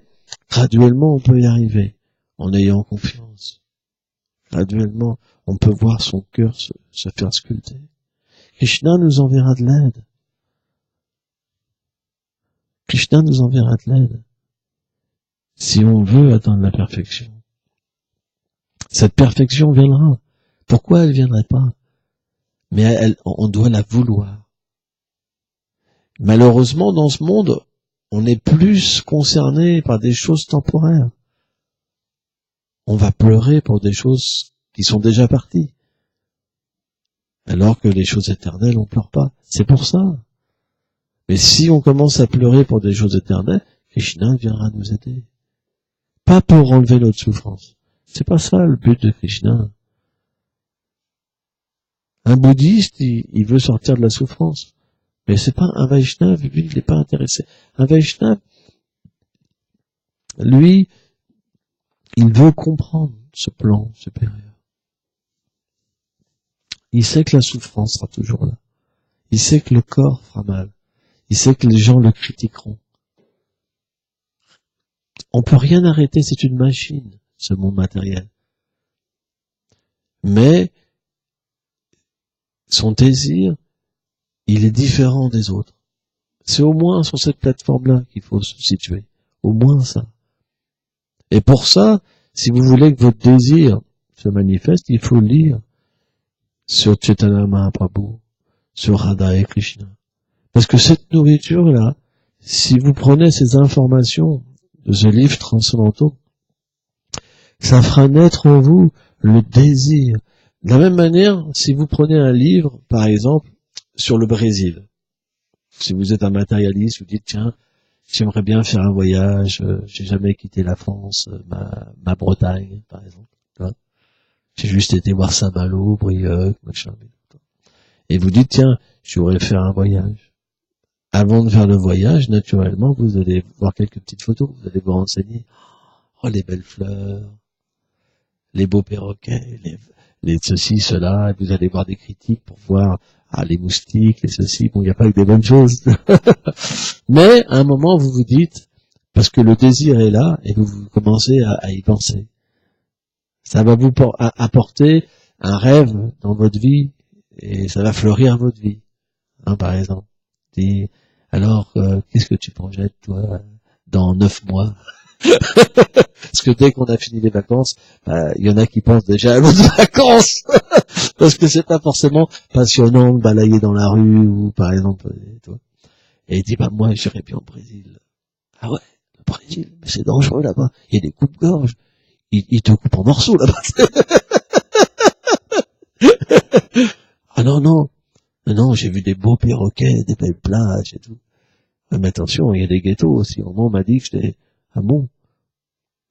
graduellement, on peut y arriver, en ayant confiance. Graduellement, on peut voir son cœur se faire sculpter. Krishna nous enverra de l'aide. Krishna nous enverra de l'aide. Si on veut atteindre la perfection. Cette perfection viendra. Pourquoi elle viendrait pas? Mais on doit la vouloir. Malheureusement, dans ce monde, on est plus concerné par des choses temporaires. On va pleurer pour des choses qui sont déjà parties. Alors que les choses éternelles, on pleure pas. C'est pour ça. Mais si on commence à pleurer pour des choses éternelles, Krishna viendra nous aider. Pas pour enlever notre souffrance. C'est pas ça le but de Krishna. Un bouddhiste, il veut sortir de la souffrance. Mais c'est pas un Vaishnav, lui, il n'est pas intéressé. Un Vaishnav, lui, il veut comprendre ce plan supérieur. Il sait que la souffrance sera toujours là. Il sait que le corps fera mal. Il sait que les gens le critiqueront. On peut rien arrêter, c'est une machine, ce monde matériel. Mais son désir, il est différent des autres. C'est au moins sur cette plateforme-là qu'il faut se situer. Au moins ça. Et pour ça, si vous voulez que votre désir se manifeste, il faut lire sur Chaitanya Mahaprabhu, sur Radha et Krishna. Parce que cette nourriture-là, si vous prenez ces informations de ce livre transcendantaux, ça fera naître en vous le désir. De la même manière, si vous prenez un livre, par exemple, sur le Brésil, si vous êtes un matérialiste, vous dites, tiens, j'aimerais bien faire un voyage, j'ai jamais quitté la France, ma Bretagne, par exemple. J'ai juste été voir Saint-Malo, Brieuc, machin. Et vous dites, tiens, je voudrais faire un voyage. Avant de faire le voyage, naturellement, vous allez voir quelques petites photos, vous allez vous renseigner. Oh, les belles fleurs, les beaux perroquets, les ceci, cela, et vous allez voir des critiques pour voir, les moustiques, les ceci, bon, il n'y a pas que des bonnes choses. Mais, à un moment, vous vous dites, parce que le désir est là, et vous commencez à y penser. Ça va vous apporter un rêve dans votre vie, et ça va fleurir votre vie. Par exemple. Alors, qu'est-ce que tu projettes, toi, dans 9 mois? Parce que dès qu'on a fini les vacances, il y en a qui pensent déjà à l'autre vacances. Parce que c'est pas forcément passionnant de balayer dans la rue, ou par exemple, et il dit, moi, j'irais bien au Brésil. Ah ouais, le Brésil, mais c'est dangereux là-bas. Il y a des coupes-gorges. Ils te coupent en morceaux là-bas. Ah non. Non, j'ai vu des beaux perroquets, des belles plages et tout. Mais attention, il y a des ghettos aussi. Au moment, on m'a dit que j'étais, ah bon?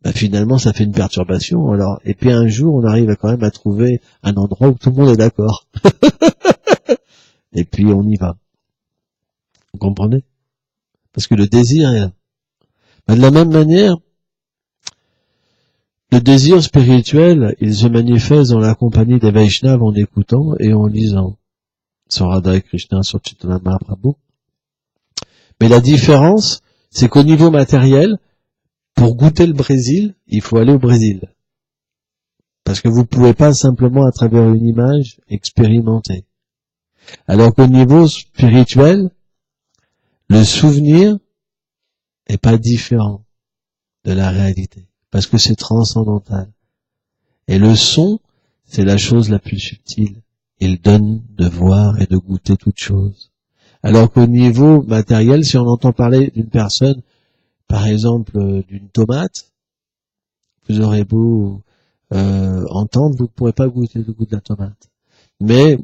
Bah, finalement, ça fait une perturbation, alors. Et puis un jour, on arrive quand même à trouver un endroit où tout le monde est d'accord. Et puis, on y va. Vous comprenez? Parce que le désir est là. Bah, de la même manière, le désir spirituel, il se manifeste dans la compagnie des Vaishnavas en écoutant et en lisant. Sur Radha et Krishna, sur Chaitanya Mahaprabhu. Mais la différence, c'est qu'au niveau matériel, pour goûter le Brésil, il faut aller au Brésil. Parce que vous pouvez pas simplement, à travers une image, expérimenter. Alors qu'au niveau spirituel, le souvenir n'est pas différent de la réalité. Parce que c'est transcendantal. Et le son, c'est la chose la plus subtile. Il donne de voir et de goûter toute chose. Alors qu'au niveau matériel, si on entend parler d'une personne, par exemple d'une tomate, vous aurez beau entendre, vous ne pourrez pas goûter le goût de la tomate. Mais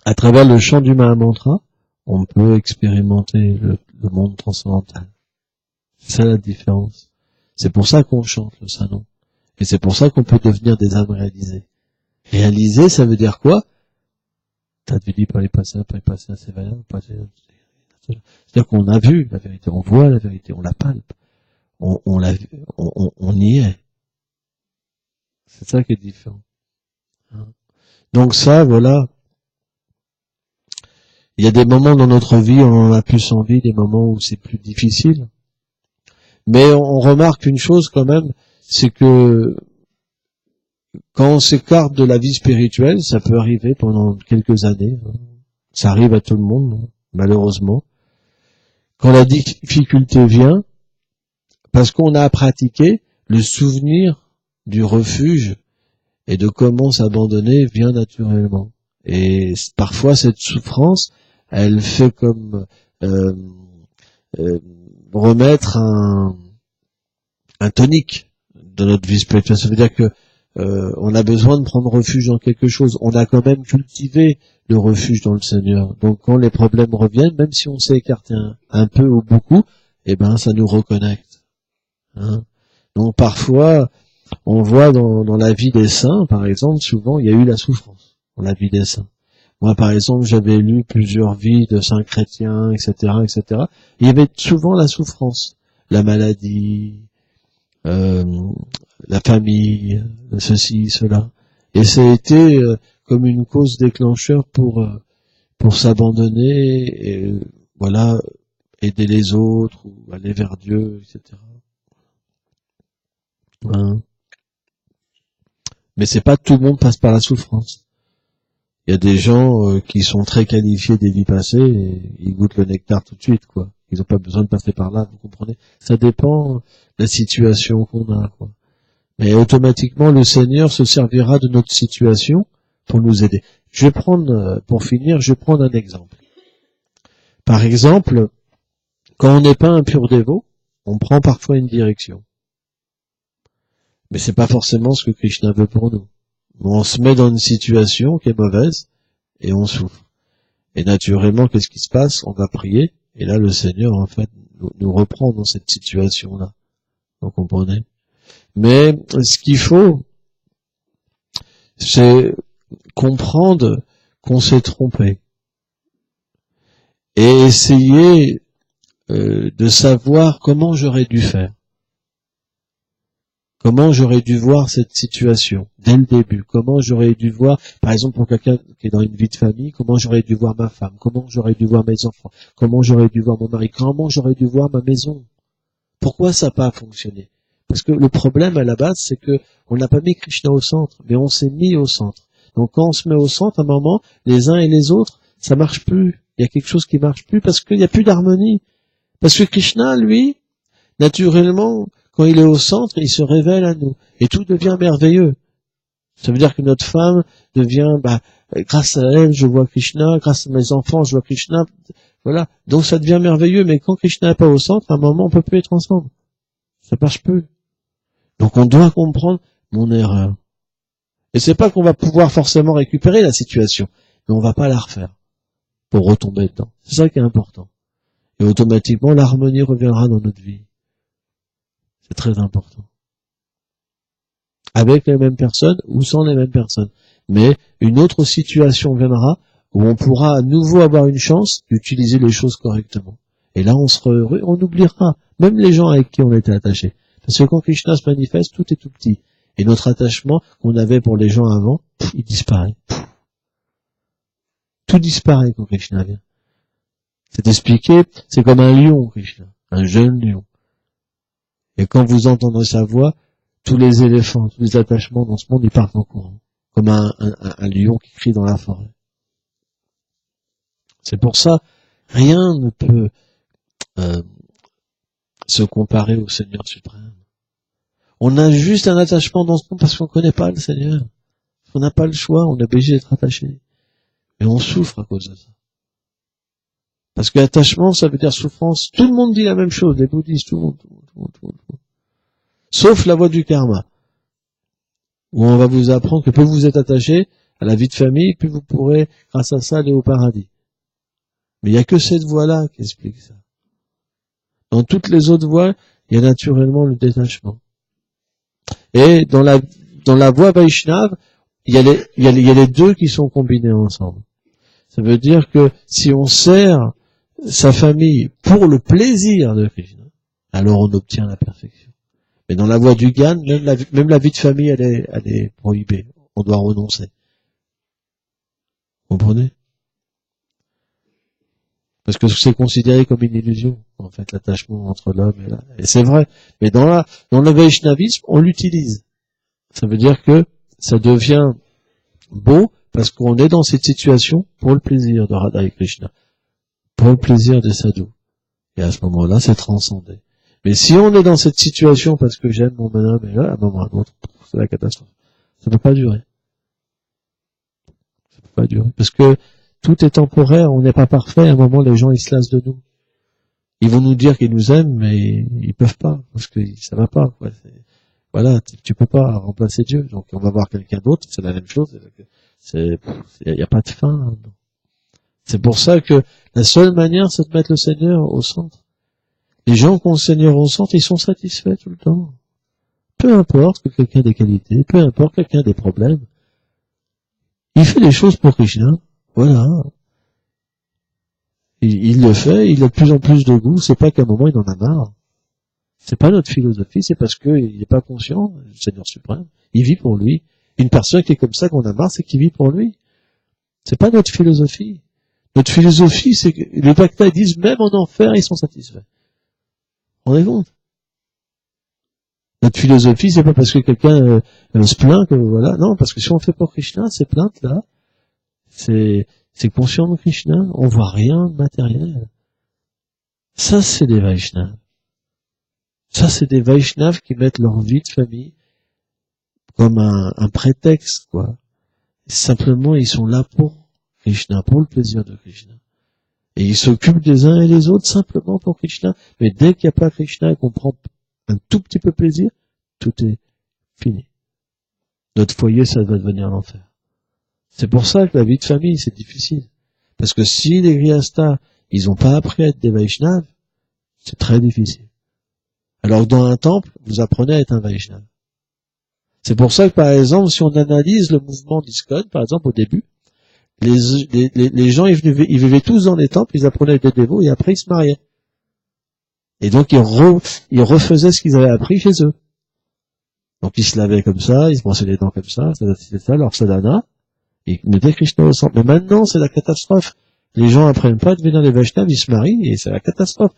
à travers le chant du Mahamantra, on peut expérimenter le monde transcendantal. C'est ça la différence. C'est pour ça qu'on chante le Saint-Nom. Et c'est pour ça qu'on peut devenir des âmes réalisées. Réaliser, ça veut dire quoi? Tadvili paripassa, sevaya, c'est-à-dire qu'on a vu la vérité, on voit la vérité, on la palpe, on y est. C'est ça qui est différent. Donc ça, voilà. Il y a des moments dans notre vie où on en a plus envie, des moments où c'est plus difficile. Mais on remarque une chose quand même, c'est que quand on s'écarte de la vie spirituelle, ça peut arriver pendant quelques années. Ça arrive à tout le monde, malheureusement. Quand la difficulté vient, parce qu'on a pratiqué, le souvenir du refuge et de comment s'abandonner vient naturellement. Et parfois, cette souffrance, elle fait comme remettre un tonique dans notre vie spirituelle. Ça veut dire que on a besoin de prendre refuge dans quelque chose. On a quand même cultivé le refuge dans le Seigneur. Donc quand les problèmes reviennent, même si on s'est écarté un peu ou beaucoup, eh ben ça nous reconnecte. Hein. Donc parfois, on voit dans la vie des saints, par exemple, souvent il y a eu la souffrance dans la vie des saints. Moi, par exemple, j'avais lu plusieurs vies de saints chrétiens, etc., etc. Il y avait souvent la souffrance, la maladie, la famille, ceci, cela. Et ça a été comme une cause déclencheur pour s'abandonner et voilà, aider les autres ou aller vers Dieu, etc. Hein. Mais c'est pas tout le monde passe par la souffrance. Il y a des gens qui sont très qualifiés des vies passées et ils goûtent le nectar tout de suite, quoi. Ils n'ont pas besoin de passer par là, vous comprenez? Ça dépend de la situation qu'on a, quoi. Mais automatiquement, le Seigneur se servira de notre situation pour nous aider. Je vais prendre, pour finir, je vais prendre un exemple. Par exemple, quand on n'est pas un pur dévot, on prend parfois une direction. Mais c'est pas forcément ce que Krishna veut pour nous. On se met dans une situation qui est mauvaise et on souffre. Et naturellement, qu'est-ce qui se passe? On va prier et là, le Seigneur, en fait, nous reprend dans cette situation-là. Vous comprenez? Mais ce qu'il faut, c'est comprendre qu'on s'est trompé et essayer de savoir comment j'aurais dû faire. Comment j'aurais dû voir cette situation dès le début? Comment j'aurais dû voir, par exemple pour quelqu'un qui est dans une vie de famille, comment j'aurais dû voir ma femme? Comment j'aurais dû voir mes enfants? Comment j'aurais dû voir mon mari? Comment j'aurais dû voir ma maison? Pourquoi ça n'a pas fonctionné? Parce que le problème à la base, c'est que on n'a pas mis Krishna au centre, mais on s'est mis au centre. Donc quand on se met au centre, à un moment, les uns et les autres, ça marche plus. Il y a quelque chose qui marche plus parce qu'il n'y a plus d'harmonie. Parce que Krishna, lui, naturellement, quand il est au centre, il se révèle à nous. Et tout devient merveilleux. Ça veut dire que notre femme devient, grâce à elle, je vois Krishna, grâce à mes enfants, je vois Krishna. Voilà. Donc ça devient merveilleux, mais quand Krishna n'est pas au centre, à un moment, on peut plus être ensemble. Ça marche plus. Donc on doit comprendre mon erreur. Et c'est pas qu'on va pouvoir forcément récupérer la situation, mais on va pas la refaire. pour retomber dedans. C'est ça qui est important. Et automatiquement, l'harmonie reviendra dans notre vie. C'est très important. Avec les mêmes personnes ou sans les mêmes personnes. Mais une autre situation viendra où on pourra à nouveau avoir une chance d'utiliser les choses correctement. Et là, on sera heureux, on oubliera même les gens avec qui on était attachés. Parce que quand Krishna se manifeste, tout est tout petit. Et notre attachement qu'on avait pour les gens avant, il disparaît. Tout disparaît quand Krishna vient. C'est expliqué, c'est comme un lion, Krishna, un jeune lion. Et quand vous entendrez sa voix, tous les éléphants, tous les attachements dans ce monde, ils partent en courant. Comme un lion qui crie dans la forêt. C'est pour ça, rien ne peut se comparer au Seigneur suprême. On a juste un attachement dans ce monde parce qu'on ne connaît pas le Seigneur. On n'a pas le choix, on est obligé d'être attaché. Et on souffre à cause de ça. Parce que l'attachement, ça veut dire souffrance. Tout le monde dit la même chose, les bouddhistes, tout le monde. Sauf la voie du karma, où on va vous apprendre que plus vous êtes attaché à la vie de famille, plus vous pourrez, grâce à ça, aller au paradis. Mais il n'y a que cette voie-là qui explique ça. Dans toutes les autres voies, il y a naturellement le détachement. Et dans la voie Vaishnava, il y a les deux qui sont combinés ensemble. Ça veut dire que si on sert sa famille pour le plaisir de Krishna, alors on obtient la perfection. Mais dans la voie du Gyan, même la vie de famille, elle est prohibée. On doit renoncer. Vous comprenez? Parce que c'est considéré comme une illusion, en fait, l'attachement entre l'homme et là. Et c'est vrai. Mais dans le Vaishnavisme, on l'utilise. Ça veut dire que ça devient beau parce qu'on est dans cette situation pour le plaisir de Radha et Krishna. Pour le plaisir des sadhus. Et à ce moment-là, c'est transcendé. Mais si on est dans cette situation parce que j'aime mon bonhomme et là, à un moment ou à un autre, c'est la catastrophe. Ça peut pas durer. Ça peut pas durer. Parce que tout est temporaire, on n'est pas parfait. À un moment, les gens, ils se lassent de nous. Ils vont nous dire qu'ils nous aiment, mais ils peuvent pas. Parce que ça va pas, quoi. Voilà, tu peux pas remplacer Dieu. Donc, on va voir quelqu'un d'autre, c'est la même chose. Il n'y a pas de fin. C'est pour ça que la seule manière, c'est de mettre le Seigneur au centre. Les gens qui ont le Seigneur au centre, ils sont satisfaits tout le temps. Peu importe que quelqu'un ait des qualités, peu importe que quelqu'un ait des problèmes. Il fait les choses pour Krishna. Voilà. Il le fait, il a de plus en plus de goût. C'est pas qu'à un moment, il en a marre. C'est pas notre philosophie, c'est parce qu'il n'est pas conscient, le Seigneur suprême. Il vit pour lui. Une personne qui est comme ça, qu'on a marre, c'est qu'il vit pour lui. C'est pas notre philosophie. Notre philosophie, c'est que les Bhaktas disent, même en enfer, ils sont satisfaits. On est compte. Notre philosophie, c'est pas parce que quelqu'un se plaint que voilà. Non, parce que si on fait pour Krishna, ces plaintes-là, c'est conscient de Krishna, on voit rien de matériel. Ça, c'est des Vaishnavas. Ça, c'est des Vaishnavas qui mettent leur vie de famille comme un prétexte, quoi. Simplement, ils sont là pour Krishna, pour le plaisir de Krishna. Et ils s'occupent des uns et les autres simplement pour Krishna. Mais dès qu'il n'y a pas Krishna et qu'on prend un tout petit peu plaisir, tout est fini. Notre foyer, ça va devenir l'enfer. C'est pour ça que la vie de famille, c'est difficile. Parce que si les Grihasthas, ils n'ont pas appris à être des Vaishnavas, c'est très difficile. Alors dans un temple, vous apprenez à être un Vaishnava. C'est pour ça que, par exemple, si on analyse le mouvement d'ISKCON, par exemple, au début, les gens, ils vivaient tous dans les temples, ils apprenaient à être des dévots, et après, ils se mariaient. Et donc, ils refaisaient ce qu'ils avaient appris chez eux. Donc, ils se lavaient comme ça, ils se brossaient les dents comme ça, c'était ça, leur sadhana, et ils mettaient Krishna au centre. Mais maintenant, c'est la catastrophe. Les gens apprennent pas à devenir les Vaishnavas, ils se marient, et c'est la catastrophe.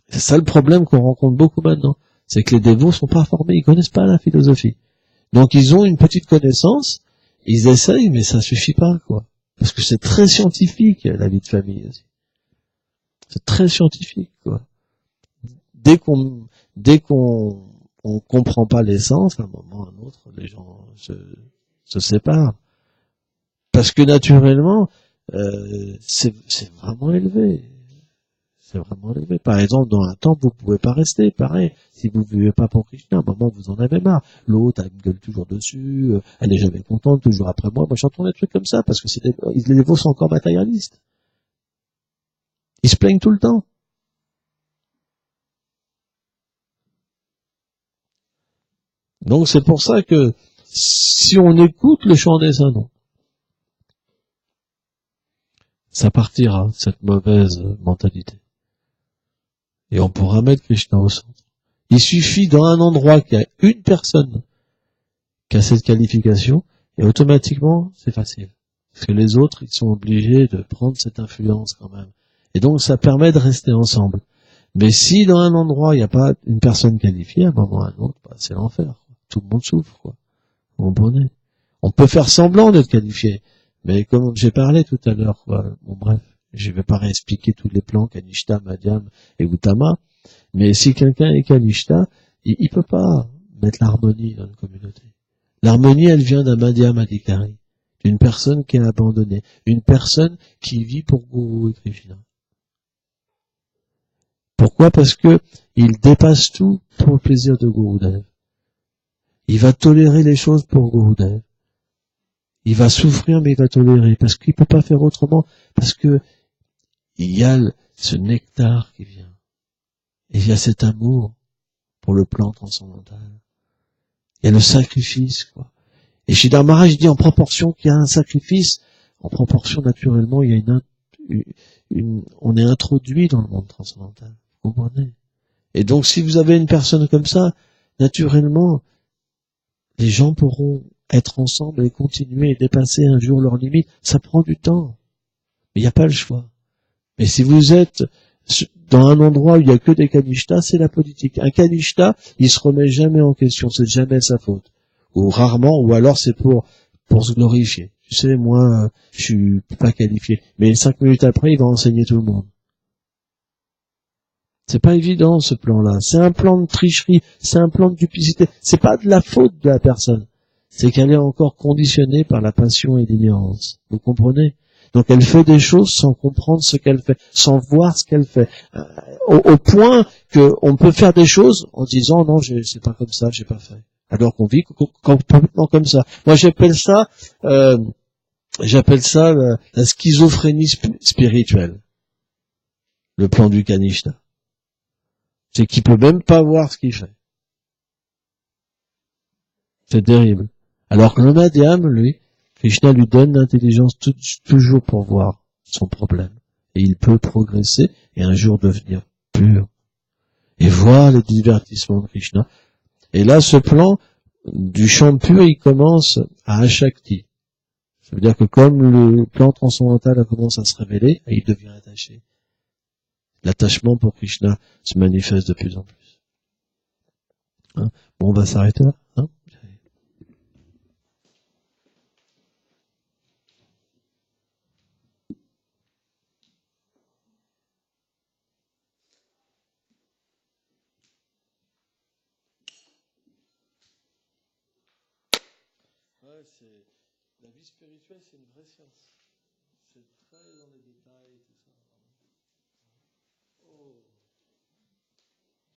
C'est ça le problème qu'on rencontre beaucoup maintenant. C'est que les dévots sont pas formés, ils connaissent pas la philosophie. Donc ils ont une petite connaissance, ils essayent, mais ça suffit pas, quoi. Parce que c'est très scientifique, la vie de famille aussi. C'est très scientifique, quoi. Dès qu'on comprend pas l'essence, à un moment ou à un autre, les gens se séparent. Parce que naturellement, c'est vraiment élevé. C'est vraiment élevé. Par exemple, dans un temple, vous pouvez pas rester. Pareil, si vous ne vivez pas pour Krishna, à un moment, vous en avez marre. L'autre, elle me gueule toujours dessus, elle est jamais contente, toujours après moi. Moi, j'entends des trucs comme ça, parce que les dévots sont encore matérialistes. Ils se plaignent tout le temps. Donc, c'est pour ça que, si on écoute le chant des anneaux, ça partira, cette mauvaise mentalité. Et on pourra mettre Krishna au centre. Il suffit dans un endroit qu'il y a une personne qui a cette qualification, et automatiquement, c'est facile. Parce que les autres, ils sont obligés de prendre cette influence quand même. Et donc, ça permet de rester ensemble. Mais si dans un endroit, il n'y a pas une personne qualifiée, à un moment ou à un autre, bah, c'est l'enfer. Tout le monde souffre, quoi. Vous comprenez? On peut faire semblant d'être qualifié. Mais comme j'ai parlé tout à l'heure, quoi. Bon, bref. Je vais pas réexpliquer tous les plans, Kanishta, Madhyam et Uttama. Mais si quelqu'un est Kanishta, il peut pas mettre l'harmonie dans une communauté. L'harmonie, elle vient d'un Madhyam Adhikari, d'une personne qui est abandonnée, une personne qui vit pour Guru et Krishna. Pourquoi? Parce que il dépasse tout pour le plaisir de Gurudev. Il va tolérer les choses pour Gurudev. Il va souffrir, mais il va tolérer, parce qu'il peut pas faire autrement, parce que il y a ce nectar qui vient. Et il y a cet amour pour le plan transcendantal. Il y a le sacrifice, quoi. Et Sridhar Maharaj dit en proportion qu'il y a un sacrifice, en proportion naturellement, il y a on est introduit dans le monde transcendantal. Vous comprenez? Et donc si vous avez une personne comme ça, naturellement, les gens pourront être ensemble et continuer et dépasser un jour leurs limites. Ça prend du temps. Mais il n'y a pas le choix. Mais si vous êtes dans un endroit où il n'y a que des kanishtas, c'est la politique. Un kanishta, il se remet jamais en question, c'est jamais sa faute. Ou rarement, ou alors c'est pour se glorifier. Tu sais, moi, je suis pas qualifié. Mais 5 minutes après, il va enseigner tout le monde. C'est pas évident, ce plan-là. C'est un plan de tricherie, c'est un plan de duplicité. C'est pas de la faute de la personne. C'est qu'elle est encore conditionnée par la passion et l'ignorance. Vous comprenez? Donc elle fait des choses sans comprendre ce qu'elle fait, sans voir ce qu'elle fait. Au point qu'on peut faire des choses en disant non, c'est pas comme ça, j'ai pas fait. Alors qu'on vit complètement comme ça. Moi j'appelle ça la schizophrénie spirituelle. Le plan du Kanishta. C'est qu'il peut même pas voir ce qu'il fait. C'est terrible. Alors que le Madhyam, lui, Krishna lui donne l'intelligence toujours pour voir son problème. Et il peut progresser et un jour devenir pur. Et voir les divertissements de Krishna. Et là, ce plan du chant pur, il commence à Ashakti. Ça veut dire que comme le plan transcendantal commence à se révéler, il devient attaché. L'attachement pour Krishna se manifeste de plus en plus. Hein? Bon, on va s'arrêter là. Hein? La vie spirituelle, c'est une vraie science. C'est très dans les détails, tout ça. Oh.